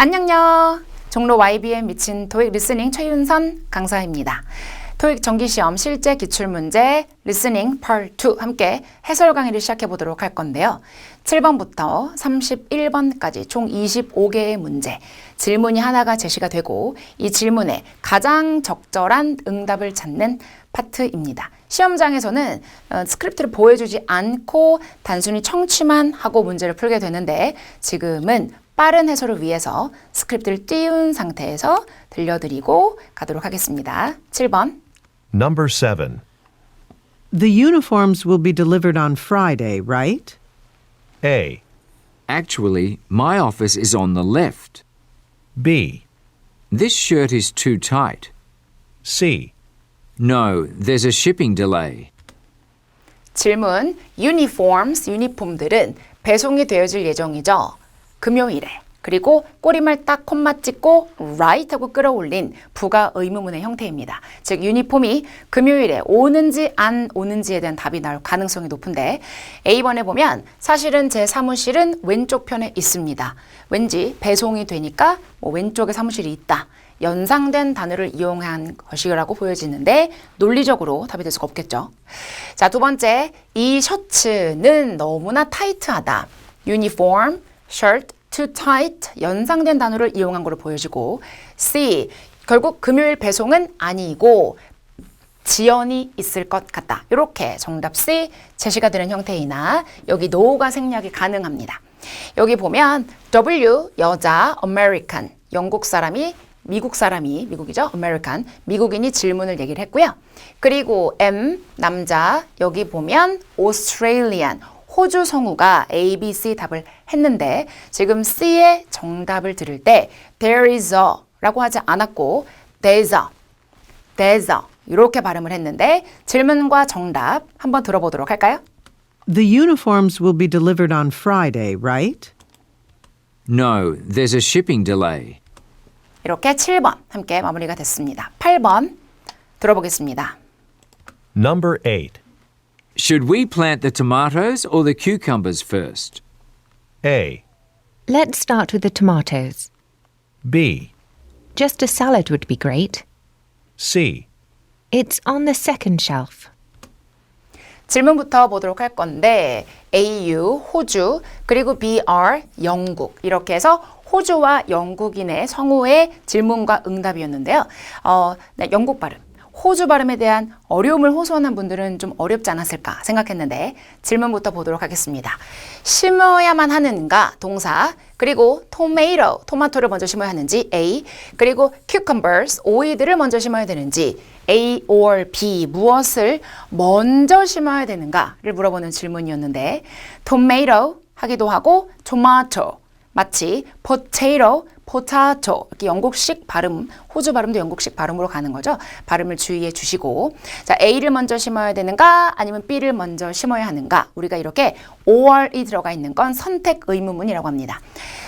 안녕요. 종로 YBM 미친 토익 리스닝 최윤선 강사입니다. 토익 정기시험 실제 기출문제 리스닝 Part 2 함께 해설 강의를 시작해 보도록 할 건데요. 7번부터 31번까지 총 25개의 문제, 질문이 하나가 제시가 되고 이 질문에 가장 적절한 응답을 찾는 파트입니다. 시험장에서는 스크립트를 보여주지 않고 단순히 청취만 하고 문제를 풀게 되는데 지금은 빠른 해설을 위해서 스크립트를 띄운 상태에서 들려드리고 가도록 하겠습니다. 7번. Number 7. The uniforms will be delivered on Friday, right? A. Actually, my office is on the left. B. This shirt is too tight. C. No, there's a shipping delay. 질문. uniforms, 유니폼들은 배송이 되어질 예정이죠. 금요일에. 그리고 꼬리말 딱 콤마 찍고 right 하고 끌어올린 부가 의문문의 형태입니다. 즉 유니폼이 금요일에 오는지 안 오는지에 대한 답이 나올 가능성이 높은데 A번에 보면 사실은 제 사무실은 왼쪽 편에 있습니다. 왠지 배송이 되니까 왼쪽에 사무실이 있다. 연상된 단어를 이용한 것이라고 보여지는데 논리적으로 답이 될 수가 없겠죠. 자, 두 번째, 이 셔츠는 너무나 타이트하다. uniform, shirt, too tight, 연상된 단어를 이용한 것으로 보여지고 C, 결국 금요일 배송은 아니고 지연이 있을 것 같다. 이렇게 정답 C 제시가 되는 형태이나 여기 no가 생략이 가능합니다. 여기 보면 W, 여자, American, 영국 사람이 미국 사람이, 미국이죠? American, 미국인이 질문을 얘기를 했고요. 그리고 M, 남자, 여기 보면 Australian, 호주 성우가 A, B, C 답을 했는데 지금 C의 정답을 들을 때 there is a 라고 하지 않았고 there's a 이렇게 발음을 했는데 질문과 정답 한번 들어보도록 할까요? The uniforms will be delivered on Friday, right? No, there's a shipping delay. 이렇게 7번 함께 마무리가 됐습니다. 8번 들어보겠습니다. Number 8. Should we plant the tomatoes or the cucumbers first? A. Let's start with the tomatoes. B. Just a salad would be great. C. It's on the second shelf. 질문부터 보도록 할 건데 AU, 호주, 그리고 BR, 영국 이렇게 해서 호주와 영국인의 성우의 질문과 응답이었는데요. 네, 영국 발음. 호주 발음에 대한 어려움을 호소하는 분들은 좀 어렵지 않았을까 생각했는데 질문부터 보도록 하겠습니다. 심어야만 하는가 동사, 그리고 tomato, 토마토를 먼저 심어야 하는지 A, 그리고 cucumbers, 오이들을 먼저 심어야 되는지 A or B, 무엇을 먼저 심어야 되는가를 물어보는 질문이었는데 tomato 하기도 하고 tomato, 마치 potato, potato 이렇게 영국식 발음, 호주 발음도 영국식 발음으로 가는 거죠. 발음을 주의해 주시고 자, A를 먼저 심어야 되는가 아니면 B를 먼저 심어야 하는가 우리가 이렇게 or이 들어가 있는 건 선택 의문문이라고 합니다.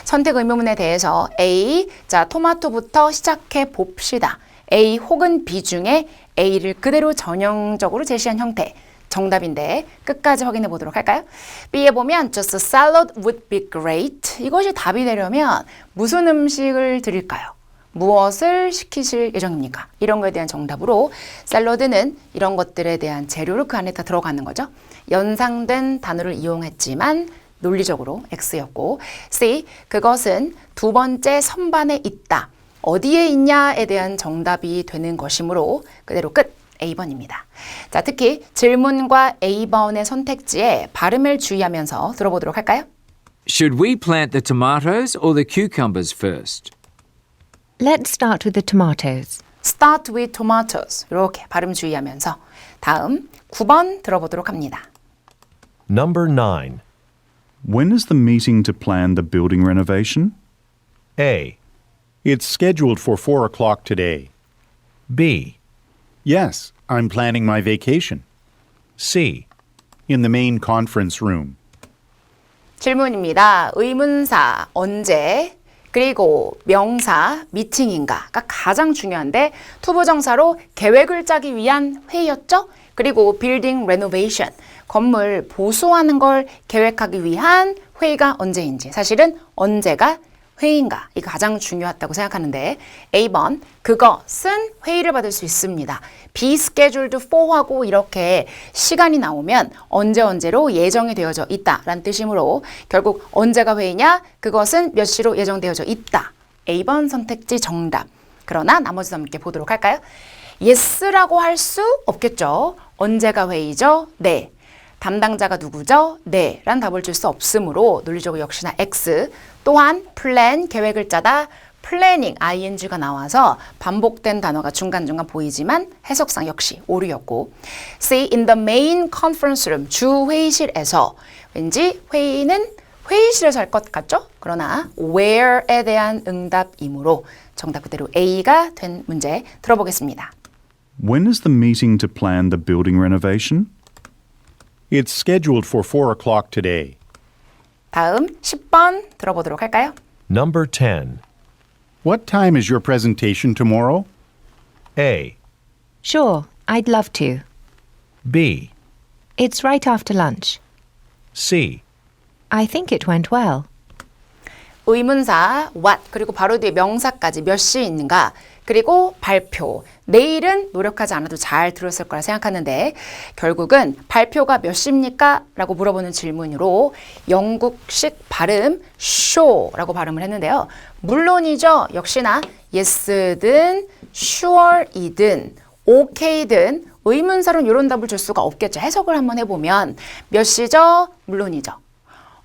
선택 의문문에 대해서 A, 자 토마토부터 시작해 봅시다. A 혹은 B 중에 A를 그대로 전형적으로 제시한 형태 정답인데 끝까지 확인해 보도록 할까요? B에 보면 just a salad would be great. 이것이 답이 되려면 무슨 음식을 드릴까요? 무엇을 시키실 예정입니까? 이런 거에 대한 정답으로 샐러드는 이런 것들에 대한 재료를 그 안에 다 들어가는 거죠. 연상된 단어를 이용했지만 논리적으로 X였고 C, 그것은 두 번째 선반에 있다. 어디에 있냐에 대한 정답이 되는 것이므로 그대로 끝. A번입니다. 자, 특히 질문과 A번의 선택지에 발음을 주의하면서 들어보도록 할까요? Should we plant the tomatoes or the cucumbers first? Let's start with the tomatoes. Start with tomatoes. 이렇게 발음 주의하면서 다음 9번 들어보도록 합니다. Number 9. When is the meeting to plan the building renovation? A. It's scheduled for 4 o'clock today. B. Yes, I'm planning my vacation. C. In the main conference room. 질문입니다. 의문사 언제 그리고 명사 미팅인가가 가장 중요한데 투부정사로 계획을 짜기 위한 회의였죠. 그리고 빌딩 레노베이션 건물 보수하는 걸 계획하기 위한 회의가 언제인지 사실은 언제가 회의인가? 이거 가장 중요하다고 생각하는데 A번 그것은 회의를 받을 수 있습니다. be scheduled for하고 이렇게 시간이 나오면 언제로 예정이 되어져 있다라는 뜻이므로 결국 언제가 회의냐? 그것은 몇 시로 예정되어져 있다. A번 선택지 정답. 그러나 나머지도 함께 보도록 할까요? yes라고 할 수 없겠죠. 언제가 회의죠? 네. 담당자가 누구죠? 네. 란 답을 줄 수 없으므로 논리적으로 역시나 X. 또한 plan, 계획을 짜다, planning, ing가 나와서 반복된 단어가 중간중간 보이지만 해석상 역시 오류였고 C. in the main conference room, 주 회의실에서 왠지 회의는 회의실에서 할 것 같죠? 그러나 where에 대한 응답이므로 정답 그대로 A가 된 문제 들어보겠습니다. When is the meeting to plan the building renovation? It's scheduled for 4 o'clock today. 다음 10번 들어보도록 할까요? Number 10. What time is your presentation tomorrow? A, Sure, I'd love to. B, It's right after lunch. C, I think it went well. 의문사 what 그리고 바로 뒤에 명사까지 몇 시에 있는가 그리고 발표 내일은 노력하지 않아도 잘 들었을 거라 생각하는데 결국은 발표가 몇 시입니까? 라고 물어보는 질문으로 영국식 발음 sure라고 발음을 했는데요. 물론이죠. 역시나 yes든 sure이든 okay든 의문사로는 이런 답을 줄 수가 없겠죠. 해석을 한번 해보면 몇 시죠? 물론이죠.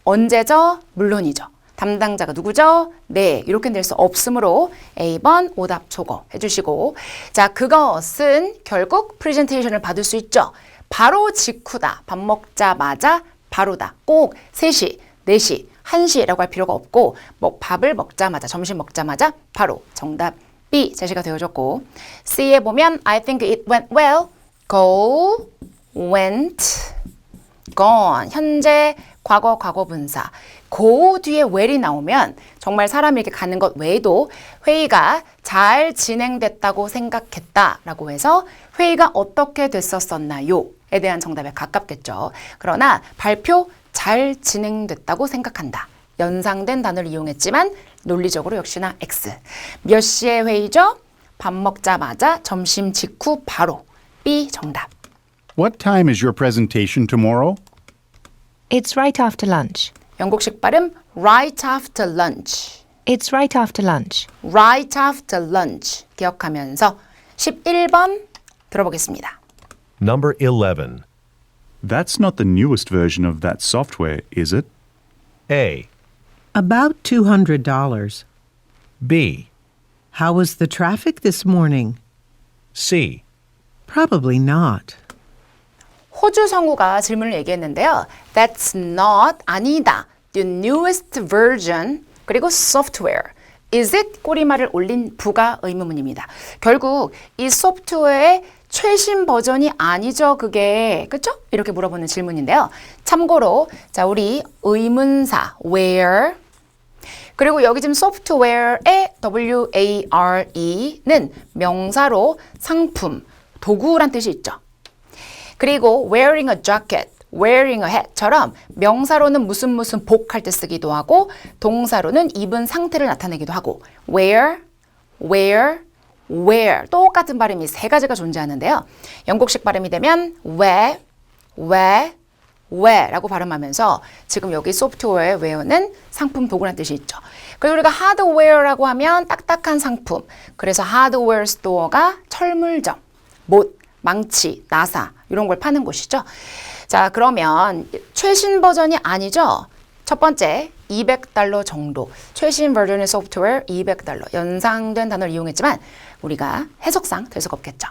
언제죠? 물론이죠. 담당자가 누구죠? 네, 이렇게 될 수 없으므로 A번 오답 초거 해주시고 자, 그것은 결국 프레젠테이션을 받을 수 있죠. 바로 직후다. 밥 먹자마자 바로다. 꼭 3시, 4시, 1시라고 할 필요가 없고 뭐 밥을 먹자마자, 점심 먹자마자 바로 정답 B 제시가 되어졌고 C에 보면 I think it went well. Go, went, gone. 현재 과거, 과거분사. go 뒤에 well이 나오면 정말 사람이 이렇게 가는 것 외에도 회의가 잘 진행됐다고 생각했다라고 해서 회의가 어떻게 됐었었나요? 에 대한 정답에 가깝겠죠. 그러나 발표 잘 진행됐다고 생각한다. 연상된 단어를 이용했지만 논리적으로 역시나 X. 몇 시에 회의죠? 밥 먹자마자 점심 직후 바로. B 정답. What time is your presentation tomorrow? It's right after lunch. 영국식 발음 right after lunch. It's right after lunch. right after lunch. 기억하면서 11번 들어보겠습니다. Number 11. That's not the newest version of that software, is it? A, About $200. B, How was the traffic this morning? C, Probably not. 호주 성우가 질문을 얘기했는데요. That's not, 아니다. The newest version, 그리고 software. Is it? 꼬리말을 올린 부가 의문문입니다. 결국 이 소프트웨어의 최신 버전이 아니죠, 그게. 그쵸? 이렇게 물어보는 질문인데요. 참고로, 자, 우리 의문사, where, 그리고 여기 지금 소프트웨어의 WARE는 명사로 상품, 도구란 뜻이 있죠. 그리고 wearing a jacket, wearing a hat처럼 명사로는 무슨 복 할 때 쓰기도 하고 동사로는 입은 상태를 나타내기도 하고 wear, 똑같은 발음이 세 가지가 존재하는데요. 영국식 발음이 되면 wear라고 발음하면서 지금 여기 소프트웨어의 wear는 상품 도구란 뜻이 있죠. 그리고 우리가 하드웨어라고 하면 딱딱한 상품. 그래서 하드웨어 스토어가 철물점, 못, 망치, 나사 이런 걸 파는 곳이죠. 자, 그러면 최신 버전이 아니죠. 첫 번째, $200 정도. 최신 버전의 소프트웨어 $200. 연상된 단어를 이용했지만 우리가 해석상 될 수가 없겠죠.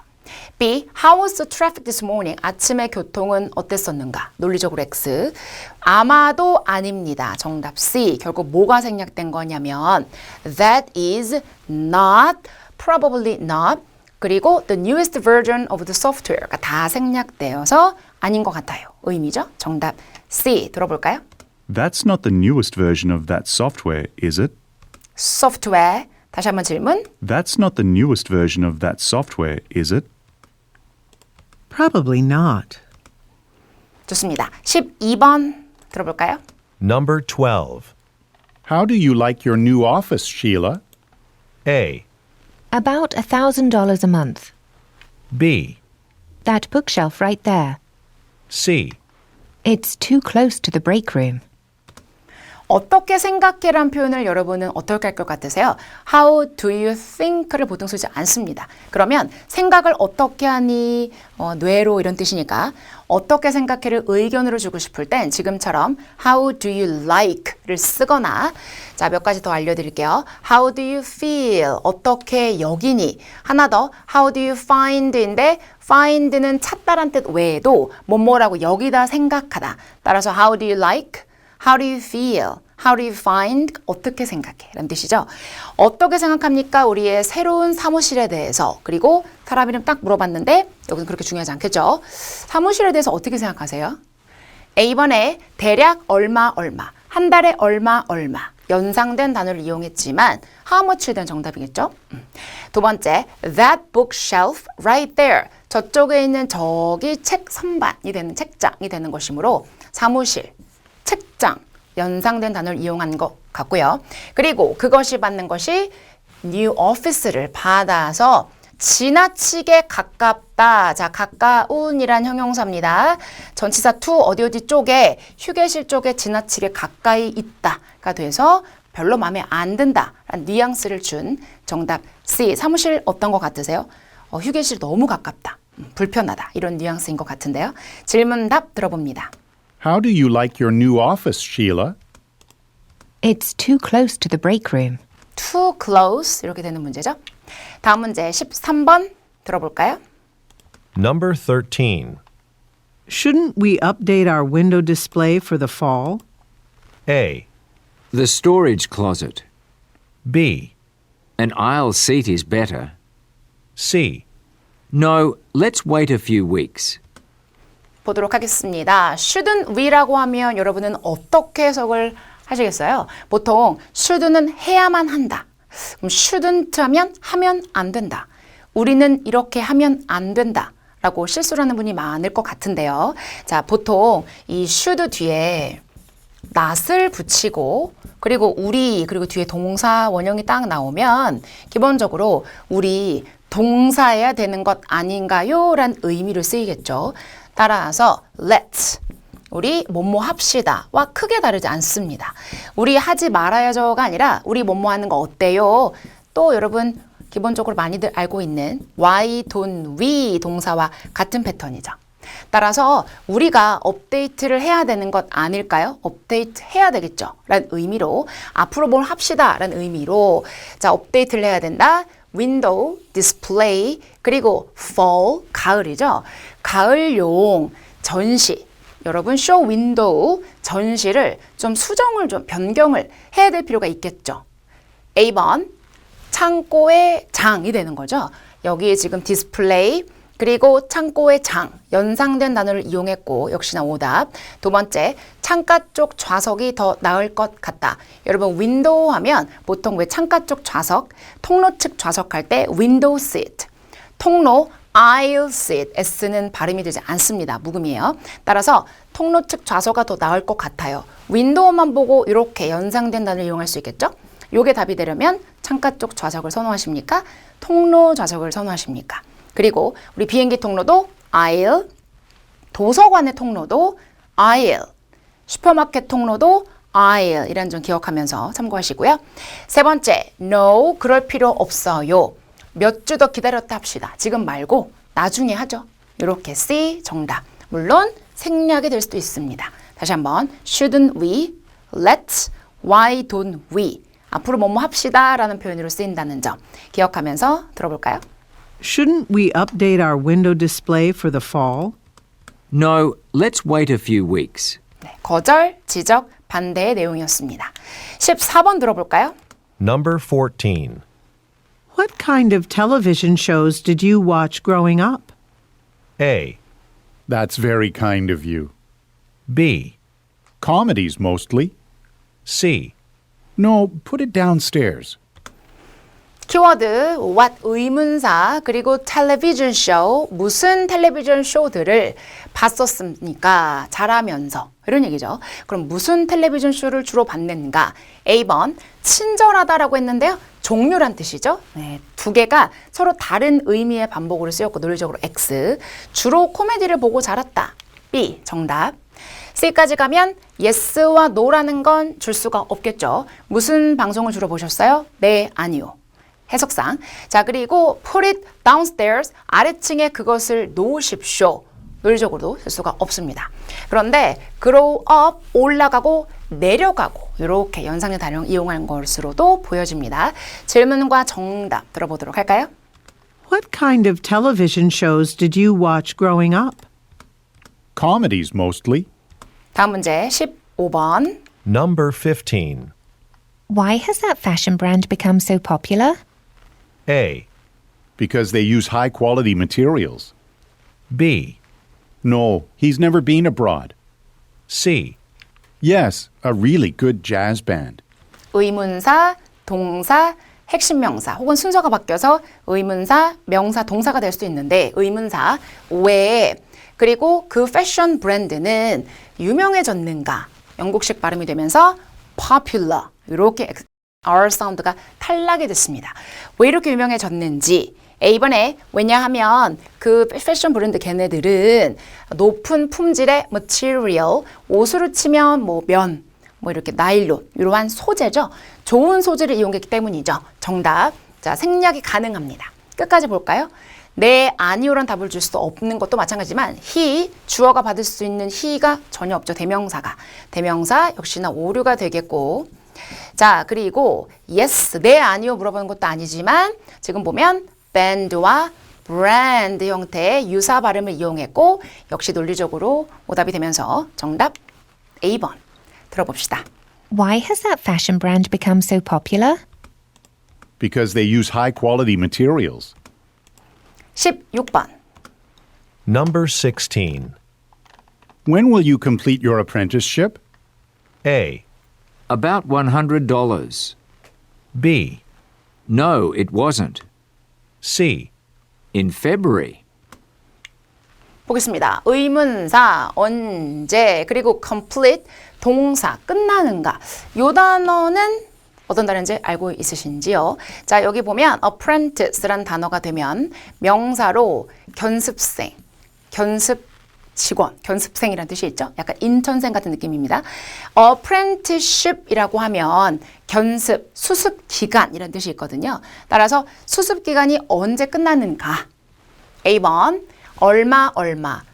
B. How was the traffic this morning? 아침의 교통은 어땠었는가? 논리적으로 X. 아마도 아닙니다. 정답 C. 결국 뭐가 생략된 거냐면 That is not, probably not. 그리고 the newest version of the software가 다 생략되어서 아닌 것 같아요. 의미죠? 정답 C 들어볼까요? That's not the newest version of that software, is it? 소프트웨어. 다시 한번 질문. That's not the newest version of that software, is it? Probably not. 좋습니다. 12번 들어볼까요? Number 12. How do you like your new office, Sheila? A, About $1,000 a month. B, That bookshelf right there. C, It's too close to the break room. 어떻게 생각해란 표현을 여러분은 어떻게 할 것 같으세요? How do you think를 보통 쓰지 않습니다. 그러면 생각을 어떻게 하니 뇌로 이런 뜻이니까 어떻게 생각해를 의견으로 주고 싶을 땐 지금처럼 How do you like를 쓰거나 자, 몇 가지 더 알려드릴게요. How do you feel? 어떻게 여기니? 하나 더 How do you find인데 find는 찾다란 뜻 외에도 뭐뭐라고 여기다 생각하다. 따라서 How do you like? How do you feel? How do you find? 어떻게 생각해? 라는 뜻이죠. 어떻게 생각합니까? 우리의 새로운 사무실에 대해서. 그리고 사람 이름 딱 물어봤는데 여기는 그렇게 중요하지 않겠죠. 사무실에 대해서 어떻게 생각하세요? A번에 대략 얼마 얼마, 한 달에 얼마 얼마 연상된 단어를 이용했지만 how much에 대한 정답이겠죠. 두 번째, that bookshelf right there. 저쪽에 있는 저기 책 선반이 되는 책장이 되는 것이므로 사무실, 책장, 연상된 단어를 이용한 것 같고요. 그리고 그것이 받는 것이 new office를 받아서 지나치게 가깝다. 자, 가까운이란 형용사입니다. 전치사 to 어디 쪽에 휴게실 쪽에 지나치게 가까이 있다가 돼서 별로 마음에 안 든다. 라는 뉘앙스를 준 정답 C. 사무실 어떤 것 같으세요? 휴게실 너무 가깝다. 불편하다. 이런 뉘앙스인 것 같은데요. 질문답 들어봅니다. How do you like your new office, Sheila? It's too close to the break room. too close 이렇게 되는 문제죠. 다음 문제 13번 들어볼까요? Number 13. Shouldn't we update our window display for the fall? A, The storage closet. B, An aisle seat is better. C, No, let's wait a few weeks. 보도록 하겠습니다. shouldn't we라고 하면 여러분은 어떻게 해석을 하시겠어요? 보통 should는 해야만 한다. 그럼 shouldn't 하면 안 된다. 우리는 이렇게 하면 안 된다. 라고 실수를 하는 분이 많을 것 같은데요. 자, 보통 이 should 뒤에 not을 붙이고 그리고 우리 그리고 뒤에 동사 원형이 딱 나오면 기본적으로 우리 동사해야 되는 것 아닌가요? 란 의미로 쓰이겠죠. 따라서 let's 우리 뭐뭐 합시다 와 크게 다르지 않습니다. 우리 하지 말아야죠가 아니라 우리 뭐뭐 하는 거 어때요? 또 여러분 기본적으로 많이들 알고 있는 why don't we 동사와 같은 패턴이죠. 따라서 우리가 업데이트를 해야 되는 것 아닐까요? 업데이트 해야 되겠죠. 라는 의미로 앞으로 뭘 합시다 라는 의미로 자 업데이트를 해야 된다. 윈도우, 디스플레이, 그리고 fall, 가을이죠. 가을용 전시. 여러분 쇼 윈도우 전시를 좀 수정을 좀 변경을 해야 될 필요가 있겠죠. A번 창고의 장이 되는 거죠. 여기에 지금 디스플레이 그리고 창고의 장 연상된 단어를 이용했고 역시나 오답. 두 번째 창가 쪽 좌석이 더 나을 것 같다. 여러분 윈도우 하면 보통 왜 창가 쪽 좌석 통로 측 좌석 할 때 윈도우 시트 통로 aisle seat S는 발음이 되지 않습니다. 묵음이에요. 따라서 통로 측 좌석가 더 나을 것 같아요. 윈도우만 보고 이렇게 연상된 단어를 이용할 수 있겠죠? 요게 답이 되려면 창가 쪽 좌석을 선호하십니까? 통로 좌석을 선호하십니까? 그리고 우리 비행기 통로도 aisle, 도서관의 통로도 aisle, 슈퍼마켓 통로도 aisle 이란 점 기억하면서 참고하시고요. 세 번째, no, 그럴 필요 없어요. 몇 주 더 기다렸다 합시다. 지금 말고 나중에 하죠. 이렇게 C 정답. 물론 생략이 될 수도 있습니다. 다시 한번 shouldn't we, let's, why don't we 앞으로 뭐뭐 합시다 라는 표현으로 쓰인다는 점 기억하면서 들어볼까요? Shouldn't we update our window display for the fall? No, let's wait a few weeks. 네, 거절, 지적, 반대의 내용이었습니다. 14번 들어볼까요? Number 14. What kind of television shows did you watch growing up? A, That's very kind of you. B, Comedies mostly. C, No, put it downstairs. 키워드 what 의문사 그리고 텔레비전 쇼 무슨 텔레비전 쇼들을 봤었습니까? 자라면서 이런 얘기죠. 그럼 무슨 텔레비전 쇼를 주로 봤는가? A번 친절하다라고 했는데요. 종류란 뜻이죠. 네, 두 개가 서로 다른 의미의 반복으로 쓰였고 논리적으로 X. 주로 코미디를 보고 자랐다. B 정답. C까지 가면 yes와 no라는 건 줄 수가 없겠죠. 무슨 방송을 주로 보셨어요? 네, 아니요. 해석상. 자, 그리고 put it downstairs, 아래층에 그것을 놓으십시오. 논리적으로도 쓸 수가 없습니다. 그런데 grow up, 올라가고 내려가고 이렇게 연상의 단형 이용한 것으로도 보여집니다. 질문과 정답 들어보도록 할까요? What kind of television shows did you watch growing up? Comedies mostly. 다음 문제 15번. Number 15. Why has that fashion brand become so popular? A. Because they use high quality materials. B. No, he's never been abroad. C. Yes, a really good jazz band. 의문사, 동사, 핵심 명사 혹은 순서가 바뀌어서 의문사, 명사, 동사가 될 수도 있는데 의문사 왜 그리고 그 패션 브랜드는 유명해졌는가 영국식 발음이 되면서 popular 이렇게 R 사운드가 탈락이 됐습니다. 왜 이렇게 유명해졌는지 A번에 왜냐하면 그 패션 브랜드 걔네들은 높은 품질의 material 옷으로 치면 뭐 면, 뭐 이렇게 나일론 이러한 소재죠. 좋은 소재를 이용했기 때문이죠. 정답. 자, 생략이 가능합니다. 끝까지 볼까요? 네, 아니오란 답을 줄 수 없는 것도 마찬가지지만 he, 주어가 받을 수 있는 he가 전혀 없죠. 대명사가. 대명사 역시나 오류가 되겠고 자, 그리고 yes, 네, 아니오 물어보는 것도 아니지만 지금 보면 band와 brand 형태의 유사 발음을 이용했고 역시 논리적으로 오답이 되면서 정답 A번 들어봅시다. Why has that fashion brand become so popular? Because they use high quality materials. 16번. Number 16. When will you complete your apprenticeship? A. About $100. B. No, it wasn't. C. In February. 보겠습니다. 의문사, 언제, 그리고 complete, 동사, 끝나는가. 요 단어는 어떤 단어인지 알고 있으신지요? 자, 여기 보면 apprentice란 단어가 되면 명사로 견습생, 견습 직원, 견습생이라는 뜻이 있죠? 약간 인턴생 같은 느낌입니다. apprenticeship이라고 하면 견습, 수습 기간이라는 뜻이 있거든요. 따라서 수습 기간이 언제 끝나는가? A번 얼마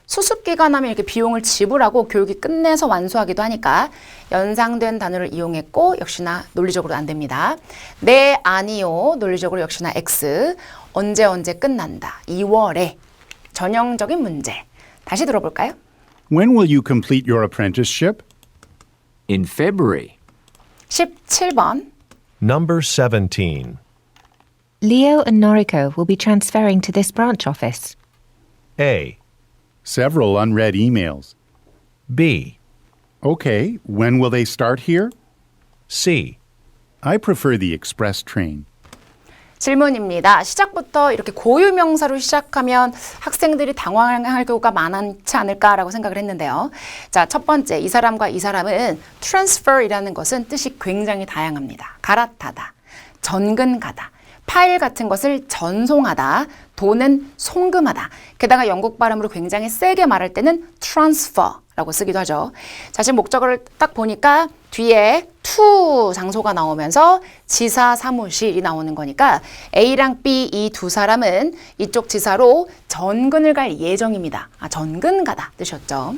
수습 기간 하면 이렇게 비용을 지불하고 교육이 끝내서 완수하기도 하니까 연상된 단어를 이용했고 역시나 논리적으로 안 됩니다. 네, 아니요. 논리적으로 역시나 X. 언제 끝난다. 2월에 전형적인 문제. 다시 들어볼까요? When will you complete your apprenticeship? In February. 17번. Number 17. Leo and Noriko will be transferring to this branch office. A. Several unread emails. B. Okay, when will they start here? C. I prefer the express train. 질문입니다. 시작부터 이렇게 고유명사로 시작하면 학생들이 당황할 경우가 많지 않을까라고 생각을 했는데요. 자, 첫 번째, 이 사람과 이 사람은 transfer이라는 것은 뜻이 굉장히 다양합니다. 갈아타다, 전근가다, 파일 같은 것을 전송하다, 돈은 송금하다. 게다가 영국 발음으로 굉장히 세게 말할 때는 transfer라고 쓰기도 하죠. 자신 목적어를 딱 보니까 뒤에 to 장소가 나오면서 지사 사무실이 나오는 거니까 A랑 B 이 두 사람은 이쪽 지사로 전근을 갈 예정입니다. 아, 전근 가다 뜻이었죠.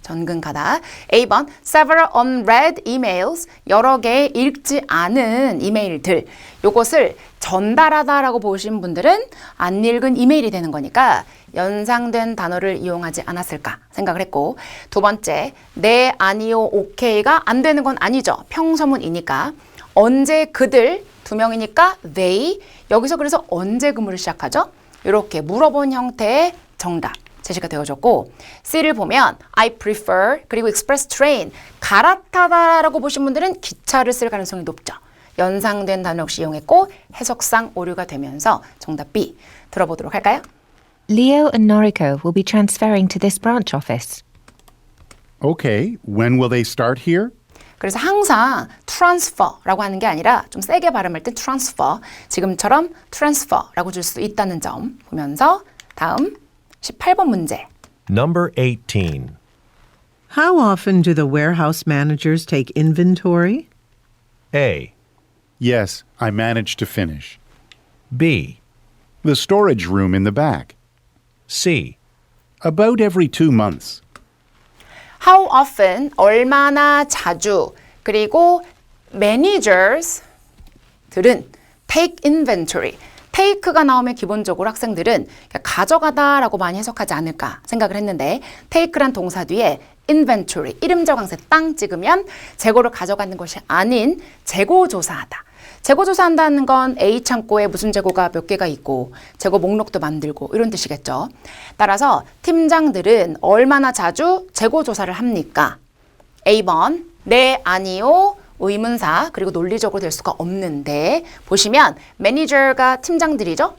전근 가다. A번 several unread emails 여러 개의 읽지 않은 이메일들 요것을 전달하다라고 보신 분들은 안 읽은 이메일이 되는 거니까 연상된 단어를 이용하지 않았을까 생각을 했고 두 번째 네, 아니요, 오케이가 안 되는 건 아니죠. 평서문이니까 언제 그들 두 명이니까 they 여기서 그래서 언제 근무를 시작하죠? 이렇게 물어본 형태의 정답 제시가 되어졌고 C를 보면 I prefer 그리고 express train 갈아타다라고 보신 분들은 기차를 쓸 가능성이 높죠. 연상된 단어 역시 이용했고 해석상 오류가 되면서 정답 B 들어보도록 할까요? Leo and Noriko will be transferring to this branch office. Okay, when will they start here? 그래서 항상 transfer라고 하는 게 아니라 좀 세게 발음할 때 transfer, 지금처럼 transfer라고 줄 수 있다는 점 보면서 다음 18번 문제. Number 18. How often do the warehouse managers take inventory? A, Yes, I managed to finish. B, The storage room in the back. C, About every 2 months. How often, 얼마나 자주, 그리고 managers 들은 take inventory. take가 나오면 기본적으로 학생들은 가져가다라고 많이 해석하지 않을까 생각을 했는데 take란 동사 뒤에 inventory, 이름적 강세 땅 찍으면 재고를 가져가는 것이 아닌 재고조사하다. 재고조사한다는 건 A 창고에 무슨 재고가 몇 개가 있고 재고 목록도 만들고 이런 뜻이겠죠. 따라서 팀장들은 얼마나 자주 재고조사를 합니까? A번, 네, 아니요, 의문사 그리고 논리적으로 될 수가 없는데 보시면 매니저가 팀장들이죠.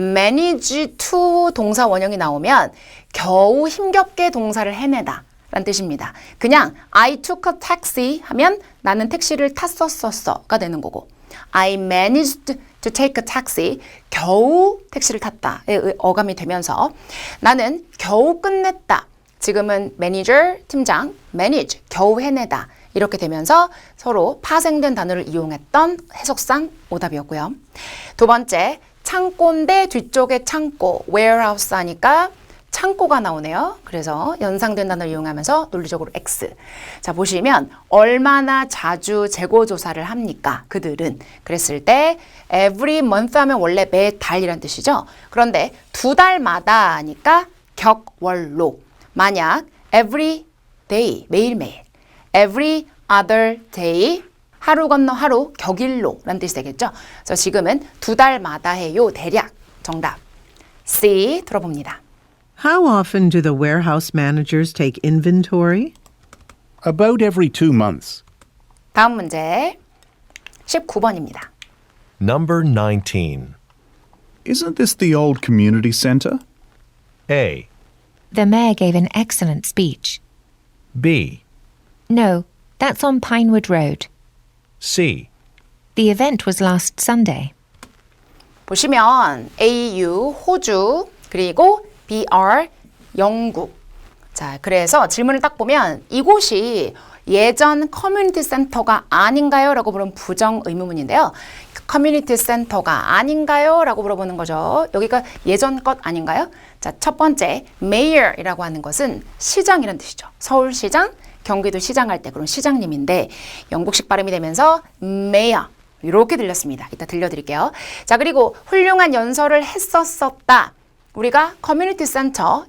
manage to 동사 원형이 나오면 겨우 힘겹게 동사를 해내다 라는 뜻입니다. 그냥 I took a taxi 하면 나는 택시를 탔었어가 되는 거고 I managed to take a taxi 겨우 택시를 탔다의 어감이 되면서 나는 겨우 끝냈다. 지금은 매니저, 팀장, manage, 겨우 해내다. 이렇게 되면서 서로 파생된 단어를 이용했던 해석상 오답이었고요. 두 번째, 창고인데 뒤쪽에 창고, warehouse 하니까 창고가 나오네요. 그래서 연상된 단어를 이용하면서 논리적으로 X. 자, 보시면 얼마나 자주 재고 조사를 합니까? 그들은. 그랬을 때 every month 하면 원래 매달이란 뜻이죠. 그런데 2달마다 하니까 격월로. 만약 every day, 매일매일. every other day, 하루 건너 하루, 격일로 라는 뜻이 되겠죠. 그래서 지금은 2달마다 해요. 대략 정답. C 들어봅니다. How often do the warehouse managers take inventory? About every 2 months. 다음 문제 19번입니다. Number 19. Isn't this the old community centre? A, The mayor gave an excellent speech. B, No, that's on Pinewood Road. C, The event was last Sunday. 보시면 AU 호주 그리고 BR 영국. 자, 그래서 질문을 딱 보면 이곳이 예전 커뮤니티 센터가 아닌가요? 라고 물은 부정 의문문인데요. 커뮤니티 센터가 아닌가요? 라고 물어보는 거죠. 여기가 예전 것 아닌가요? 자, 첫 번째 mayor이라고 하는 것은 시장이라는 뜻이죠. 서울시장, 경기도시장 할 때 그런 시장님인데 영국식 발음이 되면서 mayor 이렇게 들렸습니다. 이따 들려드릴게요. 자, 그리고 훌륭한 연설을 했었다. 우리가 커뮤니티 센터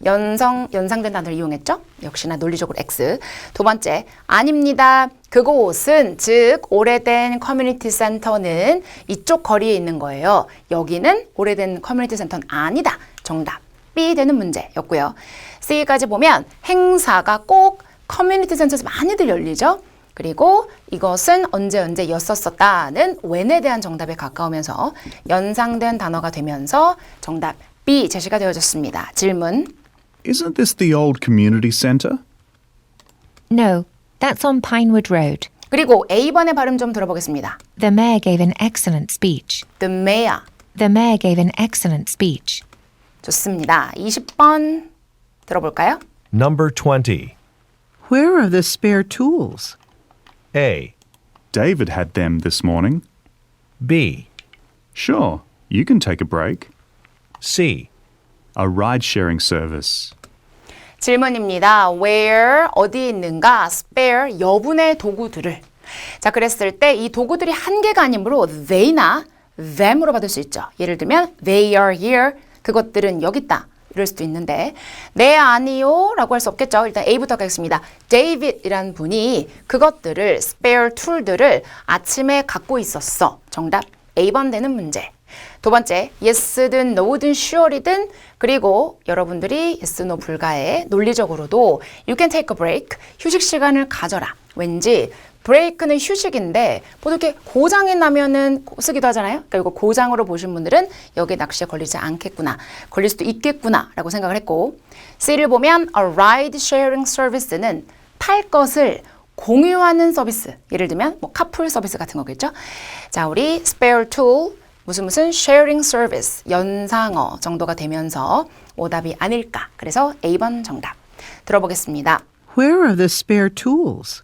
연상된 단어를 이용했죠? 역시나 논리적으로 X. 두 번째, 아닙니다. 그곳은, 즉 오래된 커뮤니티 센터는 이쪽 거리에 있는 거예요. 여기는 오래된 커뮤니티 센터는 아니다. 정답. B 되는 문제였고요. C까지 보면 행사가 꼭 커뮤니티 센터에서 많이들 열리죠? 그리고 이것은 언제였었다는 when에 대한 정답에 가까우면서 연상된 단어가 되면서 정답 B 제시가 되어졌습니다. 질문. Isn't this the old community centre? No, that's on Pinewood Road. 그리고 A번의 발음 좀 들어보겠습니다. The mayor gave an excellent speech. The mayor. The mayor gave an excellent speech. 좋습니다. 20번 들어볼까요? Number 20. Where are the spare tools? A, David had them this morning. B, Sure, you can take a break. C, A ride-sharing service. 질문입니다. Where, 어디에 있는가? Spare, 여분의 도구들을. 자, 그랬을 때 이 도구들이 한 개가 아니므로 they나 them으로 받을 수 있죠. 예를 들면 they are here, 그것들은 여기 있다. 이럴 수도 있는데 네, 아니요 라고 할 수 없겠죠. 일단 A부터 가겠습니다. David이라는 분이 그것들을 spare tool들을 아침에 갖고 있었어. 정답 A번 되는 문제. 두 번째, yes든 no든 sure이든 그리고 여러분들이 yes, no 불가에 논리적으로도 you can take a break, 휴식 시간을 가져라. 왠지 브레이크는 휴식인데 보통 이렇게 고장이 나면은 쓰기도 하잖아요. 그러니까 이거 고장으로 보신 분들은 여기에 낚시에 걸리지 않겠구나. 걸릴 수도 있겠구나 라고 생각을 했고 C를 보면 a ride sharing service는 탈 것을 공유하는 서비스. 예를 들면 뭐 카풀 서비스 같은 거겠죠. 자, 우리 spare tool 무슨 sharing service 연상어 정도가 되면서 오답이 아닐까. 그래서 A번 정답. 들어보겠습니다. Where are the spare tools?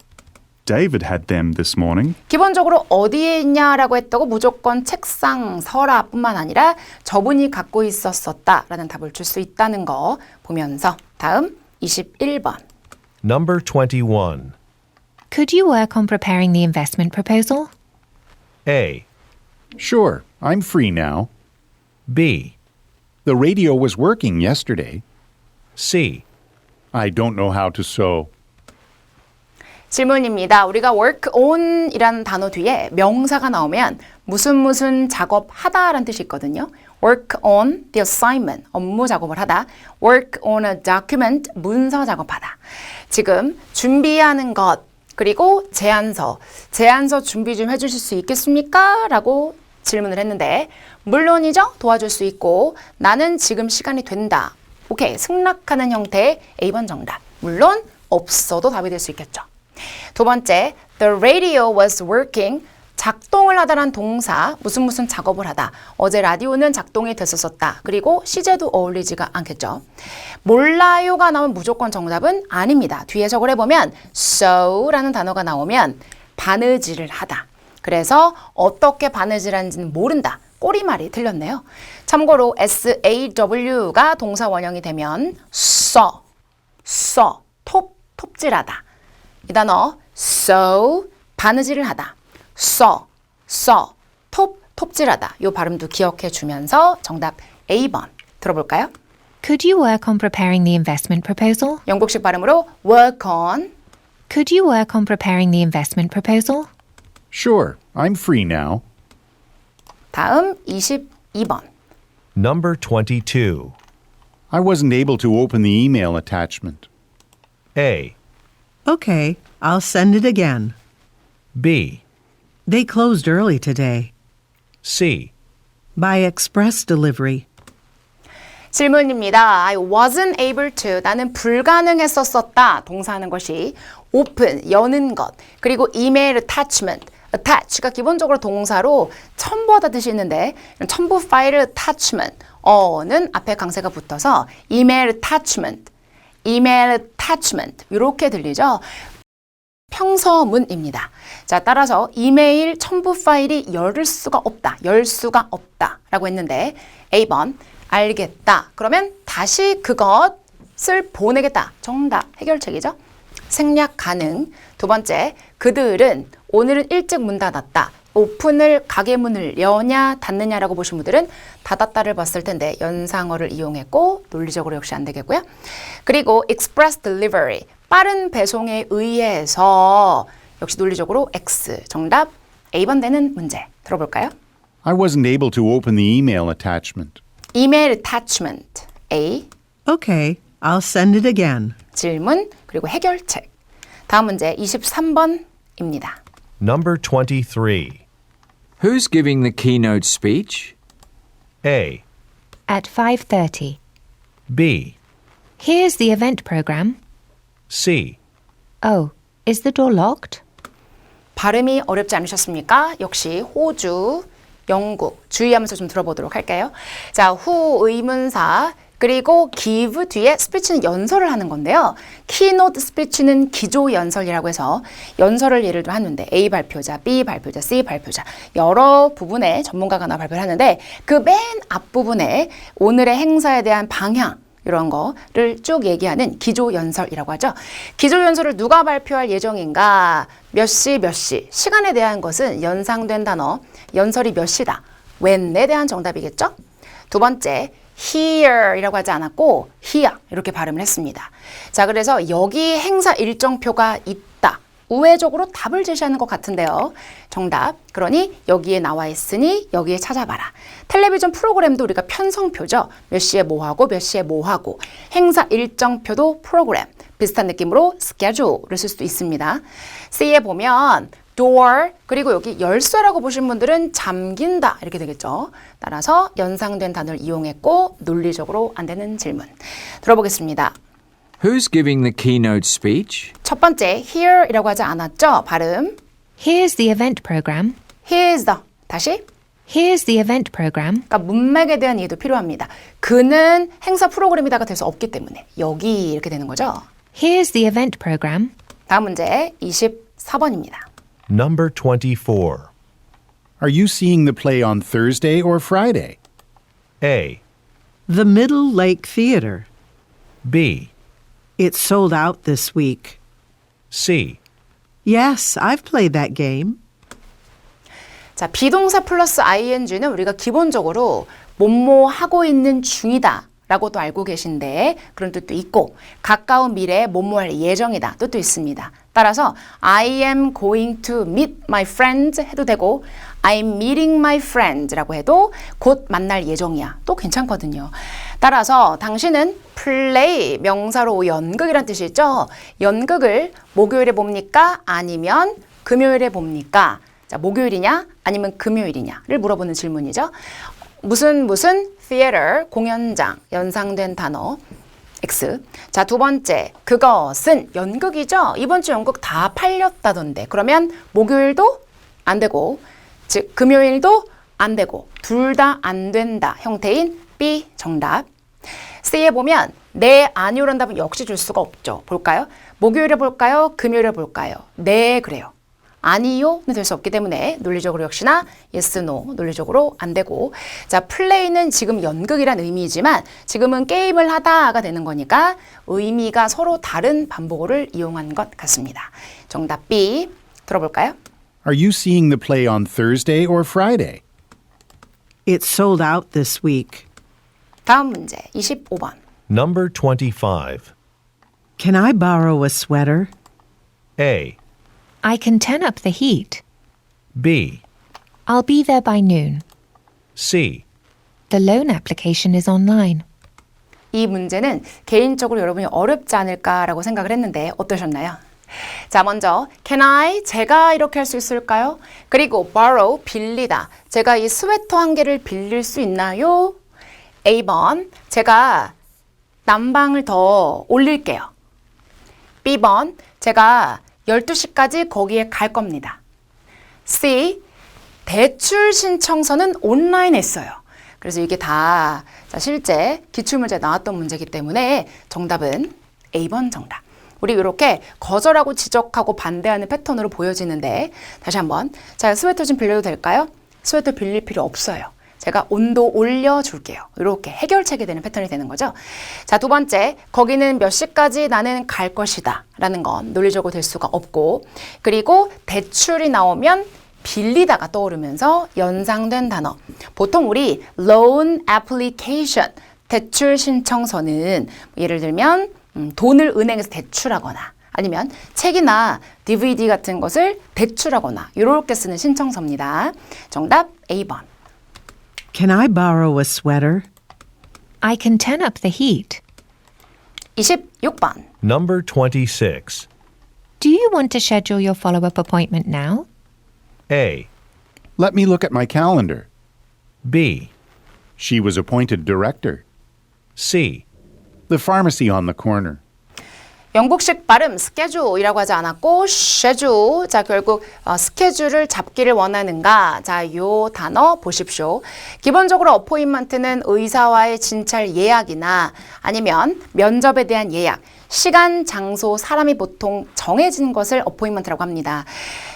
David had them this morning. 기본적으로 어디에 있냐라고 했다고 무조건 책상, 서랍뿐만 아니라 저분이 갖고 있었었다라는 답을 줄 수 있다는 거 보면서 다음 21번. Number 21. Could you work on preparing the investment proposal? A. Sure, I'm free now. B. The radio was working yesterday. C. I don't know how to sew. 질문입니다. 우리가 work on 이라는 단어 뒤에 명사가 나오면 무슨 작업하다라는 뜻이 있거든요. work on the assignment, 업무 작업을 하다. work on a document, 문서 작업하다. 지금 준비하는 것, 그리고 제안서 준비 좀 해주실 수 있겠습니까? 라고 질문을 했는데 물론이죠. 도와줄 수 있고 나는 지금 시간이 된다. 오케이, 승낙하는 형태의 A번 정답. 물론 없어도 답이 될 수 있겠죠. 두 번째, the radio was working. 작동을 하다란 동사, 무슨 작업을 하다. 어제 라디오는 작동이 됐었었다. 그리고 시제도 어울리지가 않겠죠. 몰라요가 나오면 무조건 정답은 아닙니다. 뒤에 해석을 해보면 sew라는 단어가 나오면 바느질을 하다. 그래서 어떻게 바느질하는지는 모른다. 꼬리말이 틀렸네요. 참고로 SAW가 동사 원형이 되면 톱질하다. 이 단어 sew, 바느질을 하다. 톱질하다. 이 발음도 기억해 주면서 정답 A번 들어볼까요? Could you work on preparing the investment proposal? 영국식 발음으로 work on. Could you work on preparing the investment proposal? Sure, I'm free now. 다음 22번. Number 22. I wasn't able to open the email attachment. A. Okay, I'll send it again. B. They closed early today. C. By express delivery. 질문입니다. I wasn't able to. 나는 불가능했었었다. 동사하는 것이 open, 여는 것. 그리고 email attachment. attach가 기본적으로 동사로 첨부하다 뜻이 있는데 첨부 파일 attachment. 어는 앞에 강세가 붙어서 email attachment. 이렇게 들리죠? 평서문입니다. 자, 따라서 이메일 첨부 파일이 열 수가 없다 라고 했는데 A번 알겠다. 그러면 다시 그것을 보내겠다. 정답 해결책이죠. 생략 가능. 두 번째, 그들은 오늘은 일찍 문 닫았다. 오픈을 가게 문을 여냐 닫느냐라고 보신 분들은 닫았다를 봤을 텐데 연상어를 이용했고 논리적으로 역시 안 되겠고요. 그리고 express delivery 빠른 배송에 의해서 역시 논리적으로 X 정답 A번 되는 문제 들어볼까요? I wasn't able to open the email attachment. email attachment A Okay, I'll send it again. 질문 그리고 해결책. 다음 문제 23번입니다. Number 23. Who's giving the keynote speech? A. At 5:30. B. Here's the event program. C. Oh, is the door locked? 발음이 어렵지 않으셨습니까? 역시 호주, 영국 주의하면서 좀 들어보도록 할게요. 자, 후 의문사 그리고 give 뒤에 스피치는 연설을 하는 건데요. 키노트 스피치는 기조 연설이라고 해서 연설을 예를 들어 하는데 A 발표자, B 발표자, C 발표자 여러 부분에 전문가가 나와 발표를 하는데 그 맨 앞부분에 오늘의 행사에 대한 방향 이런 거를 쭉 얘기하는 기조 연설이라고 하죠. 기조 연설을 누가 발표할 예정인가? 몇 시, 시간에 대한 것은 연상된 단어, 연설이 몇 시다. when에 대한 정답이겠죠? 두 번째, here이라고 하지 않았고 here 이렇게 발음을 했습니다. 자, 그래서 여기 행사 일정표가 있다. 우회적으로 답을 제시하는 것 같은데요. 정답. 그러니 여기에 나와 있으니 여기에 찾아봐라. 텔레비전 프로그램도 우리가 편성표죠. 몇 시에 뭐 하고 몇 시에 뭐 하고. 행사 일정표도 프로그램. 비슷한 느낌으로 schedule을 쓸 수도 있습니다. C에 보면 door 그리고 여기 열쇠라고 보신 분들은 잠긴다 이렇게 되겠죠. 따라서 연상된 단어를 이용했고 논리적으로 안 되는 질문. 들어보겠습니다. Who's giving the keynote speech? 첫 번째 here이라고 하지 않았죠? 발음. Here's the event program. Here's the. 다시. Here's the event program. 그러니까 문맥에 대한 이해도 필요합니다. 그는 행사 프로그램이다가 될 수 없기 때문에 여기 이렇게 되는 거죠. Here's the event program. 다음 문제 24번입니다. Number 24. Are you seeing the play on Thursday or Friday? A, The Middle Lake Theater. B, It's sold out this week. C, Yes, I've played that game. 자, 비동사 플러스 ing는 우리가 기본적으로 뭐뭐 하고 있는 중이다 라고도 알고 계신데 그런 뜻도 있고 가까운 미래에 뭐뭐 할 예정이다 뜻도 있습니다. 따라서 I am going to meet my friends 해도 되고 I'm meeting my friends라고 해도 곧 만날 예정이야 또 괜찮거든요. 따라서 당신은 play 명사로 연극이란 뜻이 있죠. 연극을 목요일에 봅니까? 아니면 금요일에 봅니까? 자, 목요일이냐? 아니면 금요일이냐를 물어보는 질문이죠. 무슨 theater 공연장 연상된 단어 X. 자, 두 번째 그것은 연극이죠. 이번 주 연극 다 팔렸다던데 그러면 목요일도 안 되고 즉 금요일도 안 되고 둘 다 안 된다 형태인 B 정답. C에 보면 네 아니오란 답은 역시 줄 수가 없죠. 볼까요? 목요일에 볼까요? 금요일에 볼까요? 네 그래요. 아니요는 될 수 없기 때문에 논리적으로 역시나 yes, no 논리적으로 안 되고 자 플레이는 지금 연극이란 의미이지만 지금은 게임을 하다가 되는 거니까 의미가 서로 다른 반복어를 이용한 것 같습니다. 정답 B 들어볼까요? Are you seeing the play on Thursday or Friday? It's sold out this week. 다음 문제 25번. Number 25. Can I borrow a sweater? A, I can turn up the heat. B, I'll be there by noon. C, The loan application is online. 이 문제는 개인적으로 여러분이 어렵지 않을까라고 생각을 했는데 어떠셨나요? 자, 먼저 can I 제가 이렇게 할 수 있을까요? 그리고 borrow 빌리다. 제가 이 스웨터 한 개를 빌릴 수 있나요? A번 제가 난방을 더 올릴게요. B번 제가 12시까지 거기에 갈 겁니다. C 대출 신청서는 온라인 했어요. 그래서 이게 다 실제 기출문제에 나왔던 문제이기 때문에 정답은 A번 정답. 우리 이렇게 거절하고 지적하고 반대하는 패턴으로 보여지는데 다시 한번 자 스웨터 좀 빌려도 될까요? 스웨터 빌릴 필요 없어요. 제가 온도 올려줄게요. 이렇게 해결책이 되는 패턴이 되는 거죠. 자, 두 번째, 거기는 몇 시까지 나는 갈 것이다 라는 건 논리적으로 될 수가 없고 그리고 대출이 나오면 빌리다가 떠오르면서 연상된 단어. 보통 우리 loan application, 대출 신청서는 예를 들면 돈을 은행에서 대출하거나 아니면 책이나 DVD 같은 것을 대출하거나 이렇게 쓰는 신청서입니다. 정답 A번. Can I borrow a sweater? I can turn up the heat. 26번. Number 26. Do you want to schedule your follow-up appointment now? A, Let me look at my calendar. B, She was appointed director. C, The pharmacy on the corner. 영국식 발음 schedule이라고 하지 않았고 schedule. 자, 결국 스케줄을 잡기를 원하는가? 자, 요 단어 보십시오. 기본적으로 어포인먼트는 의사와의 진찰 예약이나 아니면 면접에 대한 예약, 시간, 장소, 사람이 보통 정해진 것을 어포인먼트라고 합니다.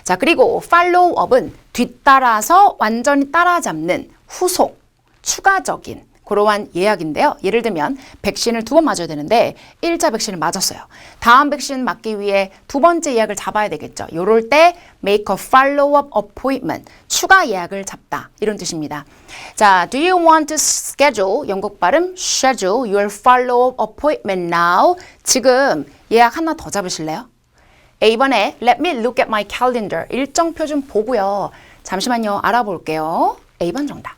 자, 그리고 followup은 뒤따라서 완전히 따라잡는 후속, 추가적인 그러한 예약인데요. 예를 들면 백신을 2번 맞아야 되는데 1차 백신을 맞았어요. 다음 백신 맞기 위해 2번째 예약을 잡아야 되겠죠. 요럴 때 make a follow-up appointment, 추가 예약을 잡다 이런 뜻입니다. 자, do you want to schedule, 영국 발음 schedule your follow-up appointment now? 지금 예약 하나 더 잡으실래요? A번에 Let me look at my calendar. 일정표 좀 보고요. 잠시만요. 알아볼게요. A번 정답.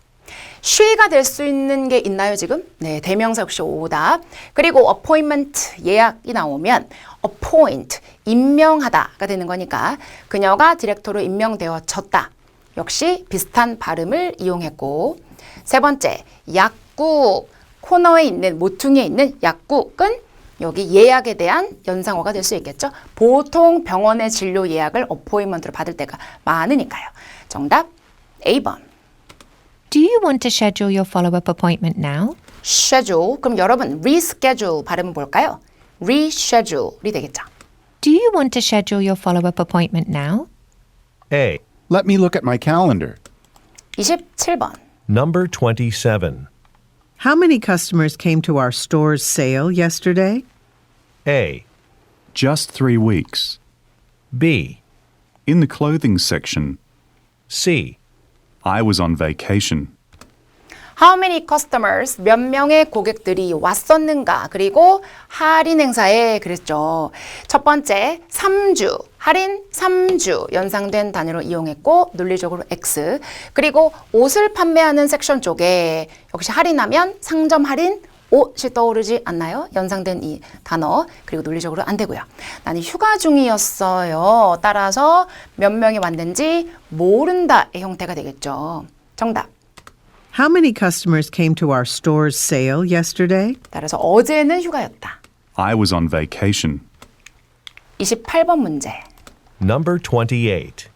she가 될 수 있는 게 있나요, 지금? 네, 대명사 역시 오답. 그리고 appointment, 예약이 나오면 appoint, 임명하다가 되는 거니까 그녀가 디렉터로 임명되어졌다. 역시 비슷한 발음을 이용했고 세 번째, 약국, 코너에 있는, 모퉁이에 있는 약국은 여기 예약에 대한 연상어가 될 수 있겠죠. 보통 병원의 진료 예약을 어포인먼트로 받을 때가 많으니까요. 정답 A번. Do you want to schedule your follow-up appointment now? schedule. 그럼 여러분 reschedule 발음은 뭘까요? reschedule이 되겠죠. Do you want to schedule your follow-up appointment now? A. Let me look at my calendar. 27번. Number 27. How many customers came to our store's sale yesterday? A. Just 3 weeks. B. In the clothing section. C. I was on vacation. How many customers, 몇 명의 고객들이 왔었는가? 그리고 할인 행사에 그랬죠. 첫 번째, 3주, 할인 3주 연상된 단위로 이용했고 논리적으로 X. 그리고 옷을 판매하는 섹션 쪽에 역시 할인하면 상점 할인 옷이 떠오르지 않나요? 연상된 이 단어. 그리고 논리적으로 안 되고요. 나는 휴가 중이었어요. 따라서 몇 명이 왔는지 모른다의 형태가 되겠죠. 정답. How many customers came to our store's sale yesterday? 따라서 어제는 휴가였다. I was on vacation. 28번 문제. Number 28.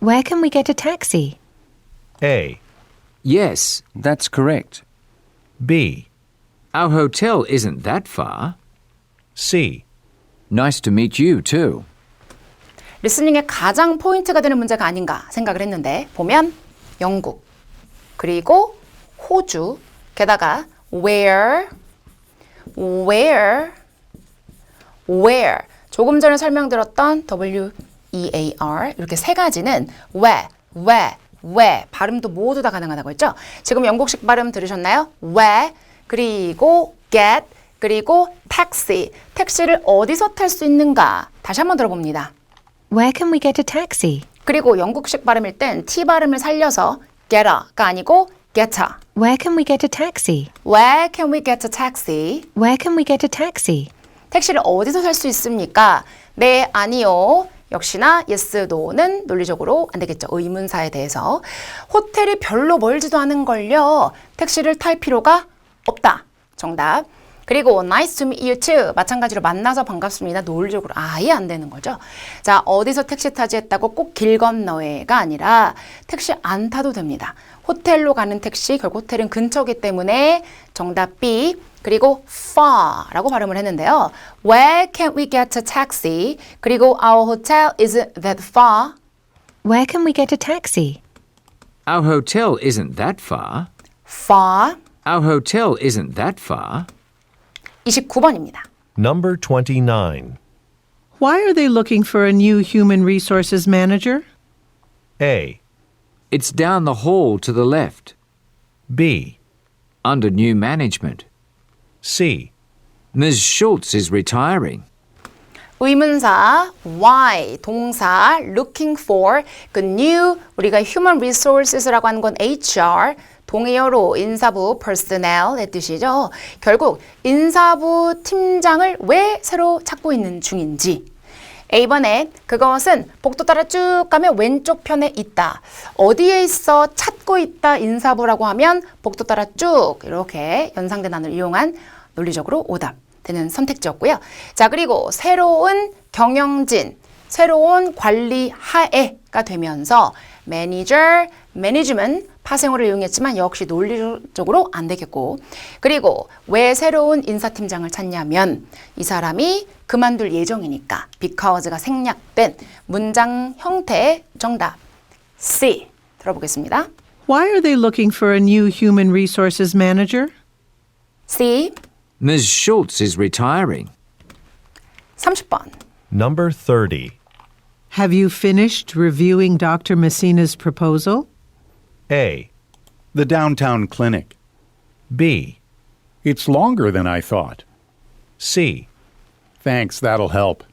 Where can we get a taxi? A. Yes, that's correct. B. Our hotel isn't that far. C. Nice to meet you too. 리스닝의 가장 포인트가 되는 문제가 아닌가 생각을 했는데 보면 영국, 그리고 호주, 게다가 where, 조금 전에 설명드렸던 WEAR 이렇게 세 가지는 왜 발음도 모두 다 가능하다고 했죠? 지금 영국식 발음 들으셨나요? where, 그리고 get, 그리고 taxi. 택시를 어디서 탈 수 있는가? 다시 한번 들어봅니다. Where can we get a taxi? 그리고 영국식 발음일 땐 T 발음을 살려서 get아가 아니고 get아. Where can we get a taxi? Where can we get a taxi? Where can we get a taxi? 택시를 어디서 살 수 있습니까? 네, 아니요. 역시나 yes, no는 논리적으로 안 되겠죠. 의문사에 대해서. 호텔이 별로 멀지도 않은걸요. 택시를 탈 필요가 없다. 정답. 그리고 nice to meet you too. 마찬가지로 만나서 반갑습니다. 논리적으로 아예 안 되는 거죠. 자, 어디서 택시 타지 했다고 꼭 길 건너에가 아니라 택시 안 타도 됩니다. 호텔로 가는 택시, 결국 호텔은 근처이기 때문에 정답 B. 그리고 far라고 발음을 했는데요. Where can we get a taxi? 그리고 our hotel isn't that far. Where can we get a taxi? Our hotel isn't that far. far. Our hotel isn't that far. 29번입니다. Number 29. Why are they looking for a new human resources manager? A. It's down the hall to the left, B. under new management. C. Ms. Schultz is retiring. 의문사 why, 동사 looking for, 그 new, 우리가 human resources라고 하는 건 HR, 동의어로 인사부 personnel의 뜻이죠. 결국 인사부 팀장을 왜 새로 찾고 있는 중인지. A번에 그것은 복도 따라 쭉 가면 왼쪽 편에 있다. 어디에 있어? 찾고 있다. 인사부라고 하면 복도 따라 쭉 이렇게 연상된 단어를 이용한 논리적으로 오답 되는 선택지였고요. 자, 그리고 새로운 경영진, 새로운 관리 하에가 되면서 매니저, 매니지먼트 파생어를 이용했지만 역시 논리적으로 안 되겠고, 그리고 왜 새로운 인사팀장을 찾냐면 이 사람이 그만둘 예정이니까 because가 생략된 문장 형태의 정답 C 들어보겠습니다. Why are they looking for a new human resources manager? C. Ms. Schultz is retiring. 30번. Number 30. Have you finished reviewing Dr. Messina's proposal? A. The downtown clinic. B. It's longer than I thought. C. Thanks, that'll help.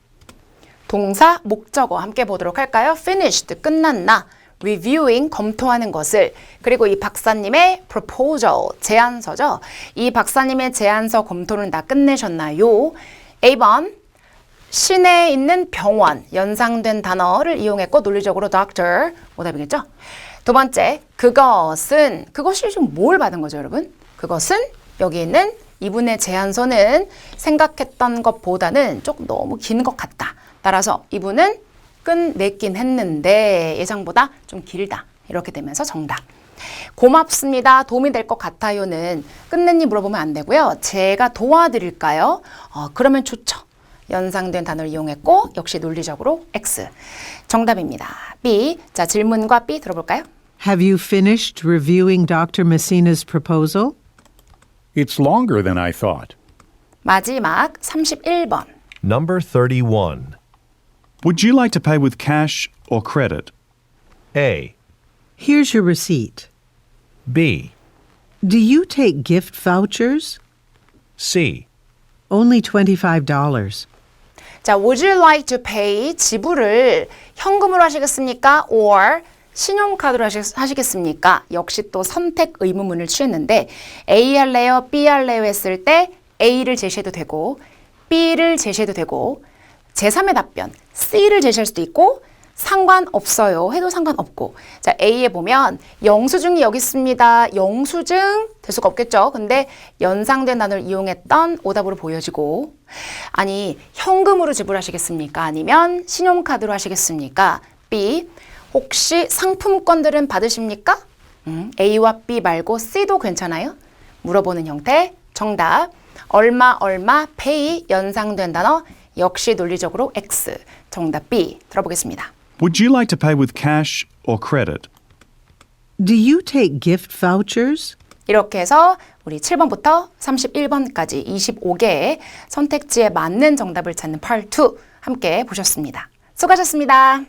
동사, 목적어 함께 보도록 할까요? finished, 끝났나? reviewing, 검토하는 것을. 그리고 이 박사님의 proposal, 제안서죠. 이 박사님의 제안서 검토는 다 끝내셨나요? A번, 시내에 있는 병원, 연상된 단어를 이용했고 논리적으로 doctor, 오답이겠죠? 두 번째, 그것이 좀 뭘 받은 거죠, 여러분? 그것은 여기 있는 이분의 제안서는 생각했던 것보다는 조금 너무 긴 것 같다. 따라서 이분은 끝냈긴 했는데 예상보다 좀 길다. 이렇게 되면서 정답. 고맙습니다. 도움이 될 것 같아요는 끝냈니 물어보면 안 되고요. 제가 도와드릴까요? 그러면 좋죠. 연상된 단어를 이용했고 역시 논리적으로 X. 정답입니다. B. 자, 질문과 B 들어볼까요? Have you finished reviewing Dr. Messina's proposal? It's longer than I thought. 마지막 31번. Number 31. Would you like to pay with cash or credit? A. Here's your receipt. B. Do you take gift vouchers? C. Only $25. 자, would you like to pay 지불을 현금으로 하시겠습니까? or 신용카드로 하시겠습니까? 역시 또 선택 의문문을 취했는데 A 할래요? B 할래요? 했을 때 A를 제시해도 되고 B를 제시해도 되고 제3의 답변 C를 제시할 수도 있고 상관없어요 해도 상관없고. 자, A에 보면 영수증이 여기 있습니다. 영수증 될 수가 없겠죠. 근데 연상된 단어를 이용했던 오답으로 보여지고, 아니 현금으로 지불하시겠습니까? 아니면 신용카드로 하시겠습니까? B, 혹시 상품권들은 받으십니까? A와 B 말고 C도 괜찮아요? 물어보는 형태. 정답 얼마 pay 연상된 단어 역시 논리적으로 X. 정답 B 들어보겠습니다. Would you like to pay with cash or credit? Do you take gift vouchers? 이렇게 해서 우리 7번부터 31번까지 25개의 선택지에 맞는 정답을 찾는 Part 2 함께 보셨습니다. 수고하셨습니다.